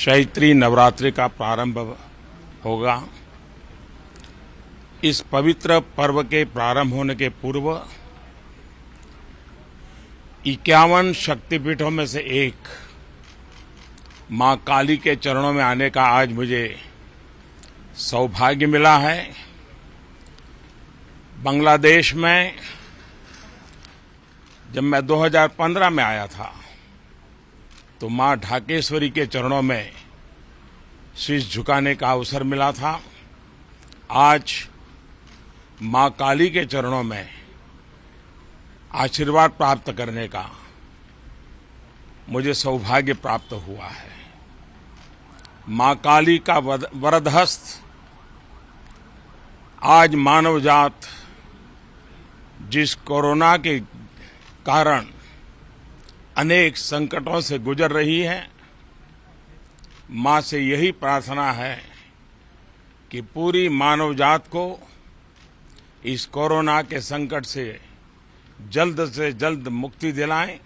चैत्री नवरात्रि का प्रारंभ होगा। इस पवित्र पर्व के प्रारंभ होने के पूर्व 51 शक्तिपीठों में से एक मां काली के चरणों में आने का आज मुझे सौभाग्य मिला है। बांग्लादेश में जब मैं 2015 में आया था तो मां ढाकेश्वरी के चरणों में शीश झुकाने का अवसर मिला था। आज मां काली के चरणों में आशीर्वाद प्राप्त करने का मुझे सौभाग्य प्राप्त हुआ है। मां काली का वरदहस्त आज मानव जात जिस कोरोना के कारण अनेक संकटों से गुजर रही है, मां से यही प्रार्थना है कि पूरी मानव जात को इस कोरोना के संकट से जल्द मुक्ति दिलाएं।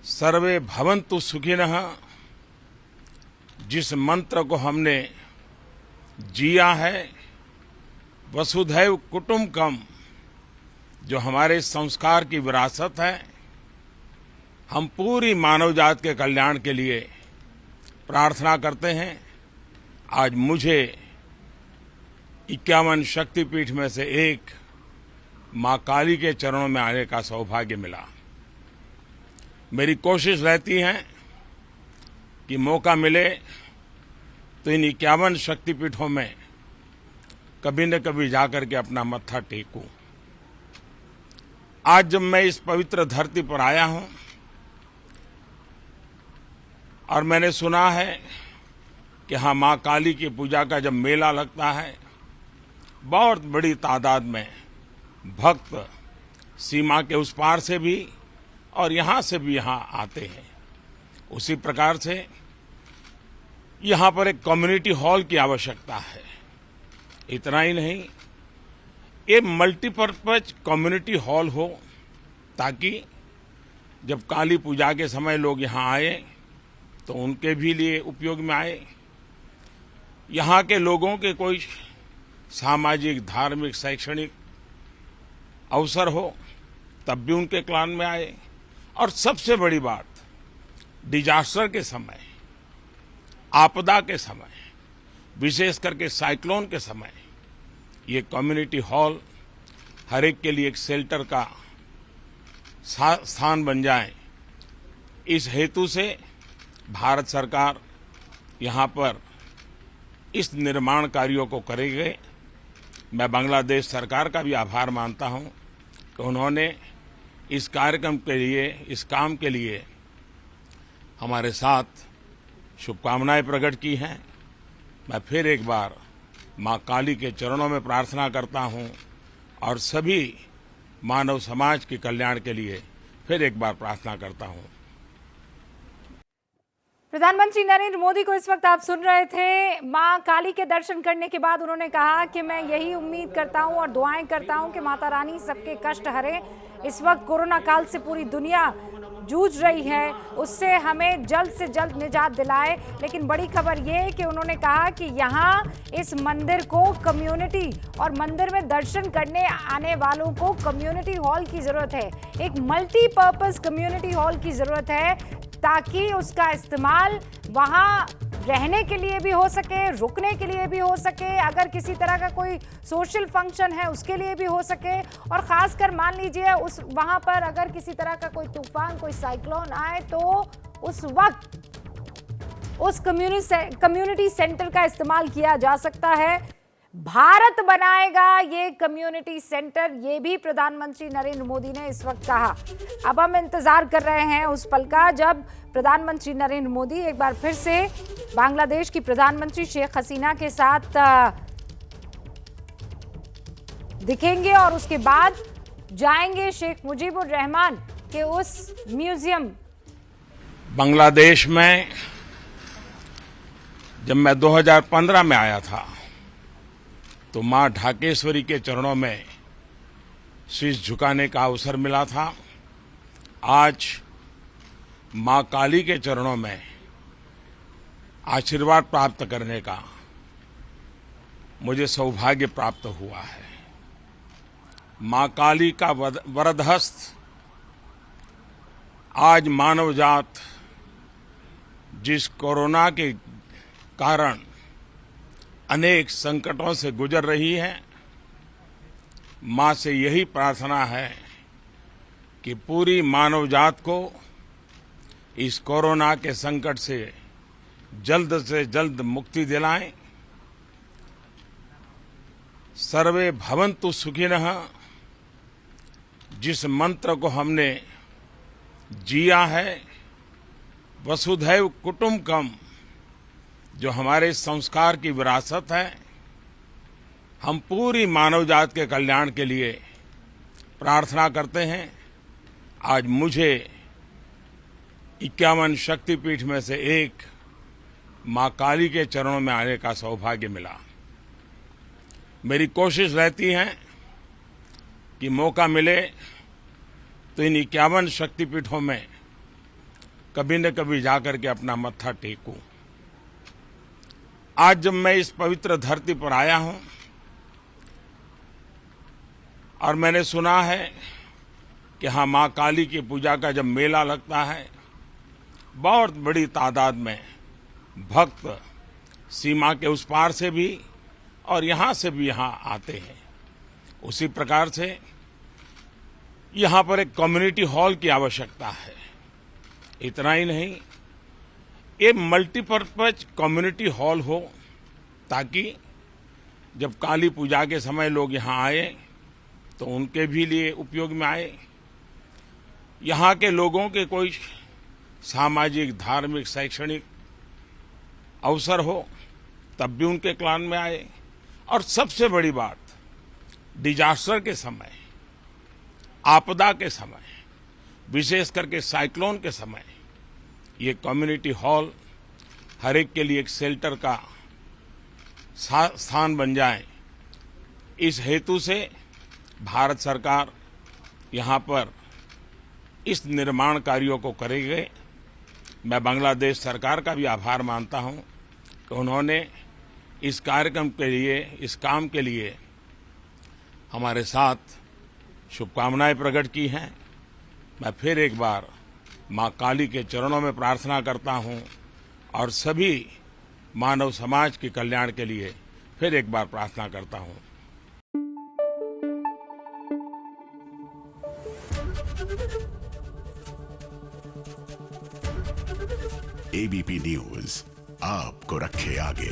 सर्वे भवन्तु सुखिनः जिस मंत्र को हमने जिया है, वसुधैव कुटुंबकम, जो हमारे संस्कार की विरासत है, हम पूरी मानव जात के कल्याण के लिए प्रार्थना करते हैं। आज मुझे 51 शक्तिपीठ में से एक मां काली के चरणों में आने का सौभाग्य मिला। मेरी कोशिश रहती है कि मौका मिले तो इन 51 शक्तिपीठों में कभी न कभी जाकर के अपना मत्था टेकूं। आज जब मैं इस पवित्र धरती पर आया हूं और मैंने सुना है कि हाँ, मां काली की पूजा का जब मेला लगता है, बहुत बड़ी तादाद में भक्त सीमा के उस पार से भी और यहां से भी यहां आते हैं। उसी प्रकार से यहां पर एक कम्युनिटी हॉल की आवश्यकता है। इतना ही नहीं, ये मल्टीपर्पज कम्युनिटी हॉल हो ताकि जब काली पूजा के समय लोग यहां आए तो उनके भी लिए उपयोग में आए। यहां के लोगों के कोई सामाजिक, धार्मिक, शैक्षणिक अवसर हो तब भी उनके क्लान में आए। और सबसे बड़ी बात, डिजास्टर के समय, आपदा के समय, विशेष करके साइक्लोन के समय, ये कम्युनिटी हॉल हर एक के लिए एक शेल्टर का स्थान बन जाए। इस हेतु से भारत सरकार यहाँ पर इस निर्माण कार्यों को करेगी। मैं बांग्लादेश सरकार का भी आभार मानता हूँ कि उन्होंने इस कार्यक्रम के लिए, इस काम के लिए हमारे साथ शुभकामनाएं प्रकट की हैं। मैं फिर एक बार मां काली के चरणों में प्रार्थना करता हूं और सभी मानव समाज के कल्याण के लिए फिर एक बार प्रार्थना करता हूं। प्रधानमंत्री नरेंद्र मोदी को इस वक्त आप सुन रहे थे। मां काली के दर्शन करने के बाद उन्होंने कहा कि मैं यही उम्मीद करता हूं और दुआएं करता हूं कि माता रानी सबके कष्ट हरे। इस वक्त कोरोना काल से पूरी दुनिया जूझ रही है, उससे हमें जल्द से जल्द निजात दिलाए। लेकिन बड़ी खबर ये है कि उन्होंने कहा कि यहाँ इस मंदिर को कम्युनिटी और मंदिर में दर्शन करने आने वालों को कम्युनिटी हॉल की जरूरत है, एक मल्टीपर्पज कम्युनिटी हॉल की जरूरत है, ताकि उसका इस्तेमाल वहाँ रहने के लिए भी हो सके, रुकने के लिए भी हो सके, अगर किसी तरह का कोई सोशल फंक्शन है उसके लिए भी हो सके। और खासकर मान लीजिए उस वहाँ पर अगर किसी तरह का कोई तूफान, कोई साइक्लोन आए तो उस वक्त उस कम्युनिटी सेंटर का इस्तेमाल किया जा सकता है। भारत बनाएगा ये कम्युनिटी सेंटर, ये भी प्रधानमंत्री नरेंद्र मोदी ने इस वक्त कहा। अब हम इंतजार कर रहे हैं उस पल का जब प्रधानमंत्री नरेंद्र मोदी एक बार फिर से बांग्लादेश की प्रधानमंत्री शेख हसीना के साथ दिखेंगे और उसके बाद जाएंगे शेख मुजीबुर रहमान के उस म्यूजियम। बांग्लादेश में जब मैं 2015 में आया था तो मां ढाकेश्वरी के चरणों में शीश झुकाने का अवसर मिला था। आज मां काली के चरणों में आशीर्वाद प्राप्त करने का मुझे सौभाग्य प्राप्त हुआ है। मां काली का वरद हस्त आज मानव जात जिस कोरोना के कारण अनेक संकटों से गुजर रही है, मां से यही प्रार्थना है कि पूरी मानव जात को इस कोरोना के संकट से जल्द मुक्ति दिलाएं। सर्वे भवन्तु सुखिनः जिस मंत्र को हमने जिया है, वसुधैव कुटुंबकम, जो हमारे संस्कार की विरासत है, हम पूरी मानव जात के कल्याण के लिए प्रार्थना करते हैं। आज मुझे 51 शक्तिपीठ में से एक मां काली के चरणों में आने का सौभाग्य मिला। मेरी कोशिश रहती है कि मौका मिले तो इन 51 शक्तिपीठों में कभी न कभी जाकर के अपना मत्था टेकूं। आज जब मैं इस पवित्र धरती पर आया हूं और मैंने सुना है कि हाँ, मां काली की पूजा का जब मेला लगता है, बहुत बड़ी तादाद में भक्त सीमा के उस पार से भी और यहां से भी यहां आते हैं। उसी प्रकार से यहां पर एक कम्युनिटी हॉल की आवश्यकता है। इतना ही नहीं, ये मल्टीपर्पज कम्युनिटी हॉल हो ताकि जब काली पूजा के समय लोग यहां आए तो उनके भी लिए उपयोग में आए। यहां के लोगों के कोई सामाजिक, धार्मिक, शैक्षणिक अवसर हो तब भी उनके क्लान में आए। और सबसे बड़ी बात, डिजास्टर के समय, आपदा के समय, विशेष करके साइक्लोन के समय, ये कम्युनिटी हॉल हर एक के लिए एक शेल्टर का स्थान बन जाए। इस हेतु से भारत सरकार यहाँ पर इस निर्माण कार्यों को करेगी। मैं बांग्लादेश सरकार का भी आभार मानता हूँ कि उन्होंने इस कार्यक्रम के लिए, इस काम के लिए हमारे साथ शुभकामनाएं प्रकट की हैं। मैं फिर एक बार मां काली के चरणों में प्रार्थना करता हूं और सभी मानव समाज के कल्याण के लिए फिर एक बार प्रार्थना करता हूं। एबीपी न्यूज आपको रखे आगे।